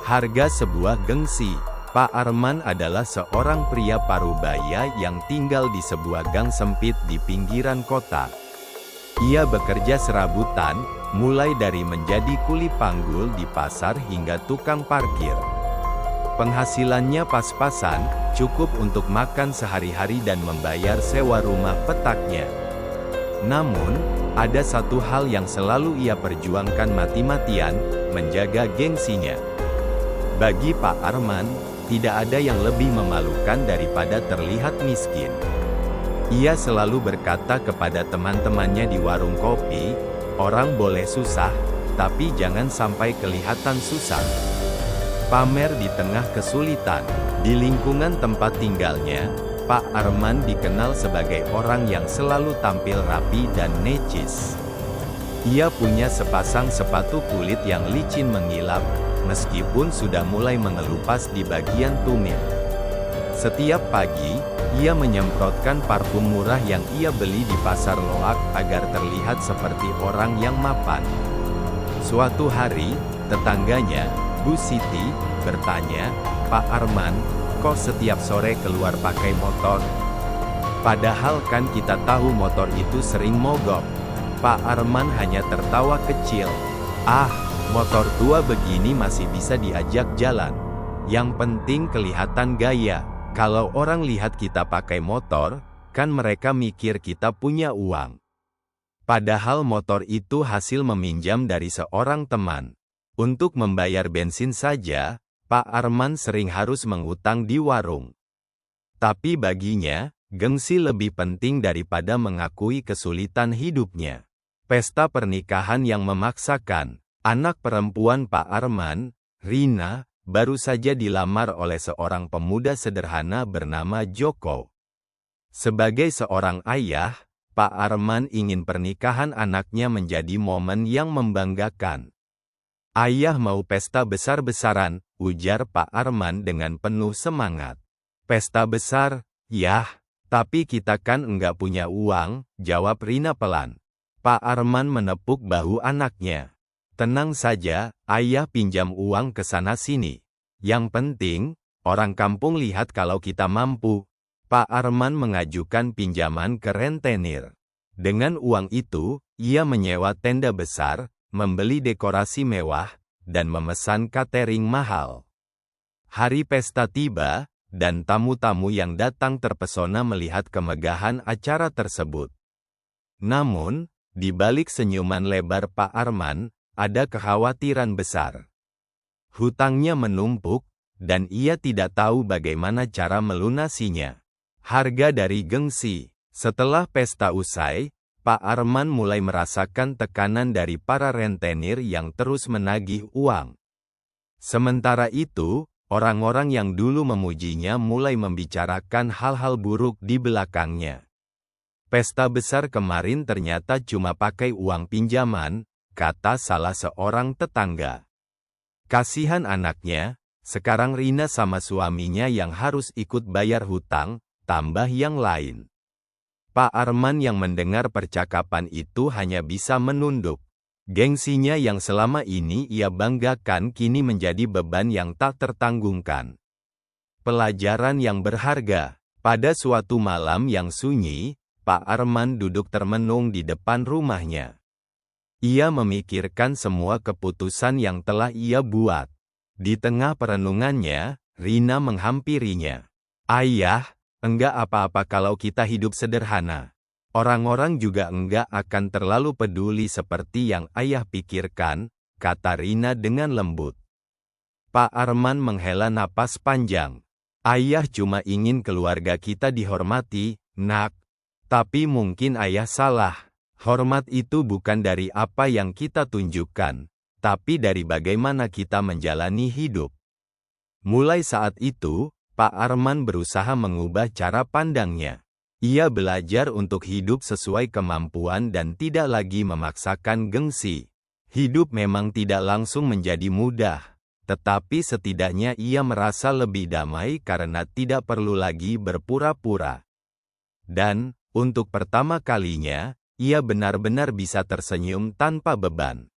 Harga sebuah gengsi. Pak Arman adalah seorang pria parubaya yang tinggal di sebuah gang sempit di pinggiran kota. Ia bekerja serabutan, mulai dari menjadi kuli panggul di pasar hingga tukang parkir. Penghasilannya pas-pasan, cukup untuk makan sehari-hari dan membayar sewa rumah petaknya. Namun, ada satu hal yang selalu ia perjuangkan mati-matian, menjaga gengsinya. Bagi Pak Arman, tidak ada yang lebih memalukan daripada terlihat miskin. Ia selalu berkata kepada teman-temannya di warung kopi, "Orang boleh susah, tapi jangan sampai kelihatan susah." Pamer di tengah kesulitan. Di lingkungan tempat tinggalnya, Pak Arman dikenal sebagai orang yang selalu tampil rapi dan necis. Ia punya sepasang sepatu kulit yang licin mengilap, meskipun sudah mulai mengelupas di bagian tumit. Setiap pagi, ia menyemprotkan parfum murah yang ia beli di pasar loak agar terlihat seperti orang yang mapan. Suatu hari, tetangganya, Bu Siti, bertanya, "Pak Arman, kok setiap sore keluar pakai motor? Padahal kan kita tahu motor itu sering mogok." Pak Arman hanya tertawa kecil. "Ah, motor tua begini masih bisa diajak jalan. Yang penting kelihatan gaya. Kalau orang lihat kita pakai motor, kan mereka mikir kita punya uang." Padahal motor itu hasil meminjam dari seorang teman. Untuk membayar bensin saja, Pak Arman sering harus mengutang di warung. Tapi baginya, gengsi lebih penting daripada mengakui kesulitan hidupnya. Pesta pernikahan yang memaksakan. Anak perempuan Pak Arman, Rina, baru saja dilamar oleh seorang pemuda sederhana bernama Joko. Sebagai seorang ayah, Pak Arman ingin pernikahan anaknya menjadi momen yang membanggakan. "Ayah mau pesta besar-besaran," ujar Pak Arman dengan penuh semangat. "Pesta besar? Yah, tapi kita kan enggak punya uang," jawab Rina pelan. Pak Arman menepuk bahu anaknya. "Tenang saja, ayah pinjam uang ke sana-sini. Yang penting, orang kampung lihat kalau kita mampu." Pak Arman mengajukan pinjaman ke rentenir. Dengan uang itu, ia menyewa tenda besar, membeli dekorasi mewah, dan memesan catering mahal. Hari pesta tiba, dan tamu-tamu yang datang terpesona melihat kemegahan acara tersebut. Namun, di balik senyuman lebar Pak Arman, ada kekhawatiran besar. Hutangnya menumpuk, dan ia tidak tahu bagaimana cara melunasinya. Harga dari gengsi. Setelah pesta usai, Pak Arman mulai merasakan tekanan dari para rentenir yang terus menagih uang. Sementara itu, orang-orang yang dulu memujinya mulai membicarakan hal-hal buruk di belakangnya. "Pesta besar kemarin ternyata cuma pakai uang pinjaman," kata salah seorang tetangga. "Kasihan anaknya, sekarang Rina sama suaminya yang harus ikut bayar hutang," tambah yang lain. Pak Arman yang mendengar percakapan itu hanya bisa menunduk. Gengsinya yang selama ini ia banggakan kini menjadi beban yang tak tertanggungkan. Pelajaran yang berharga. Pada suatu malam yang sunyi, Pak Arman duduk termenung di depan rumahnya. Ia memikirkan semua keputusan yang telah ia buat. Di tengah perenungannya, Rina menghampirinya. "Ayah, enggak apa-apa kalau kita hidup sederhana. Orang-orang juga enggak akan terlalu peduli seperti yang ayah pikirkan," kata Rina dengan lembut. Pak Arman menghela napas panjang. "Ayah cuma ingin keluarga kita dihormati, Nak. Tapi mungkin ayah salah. Hormat itu bukan dari apa yang kita tunjukkan, tapi dari bagaimana kita menjalani hidup." Mulai saat itu, Pak Arman berusaha mengubah cara pandangnya. Ia belajar untuk hidup sesuai kemampuan dan tidak lagi memaksakan gengsi. Hidup memang tidak langsung menjadi mudah, tetapi setidaknya ia merasa lebih damai karena tidak perlu lagi berpura-pura. Dan, untuk pertama kalinya, ia benar-benar bisa tersenyum tanpa beban.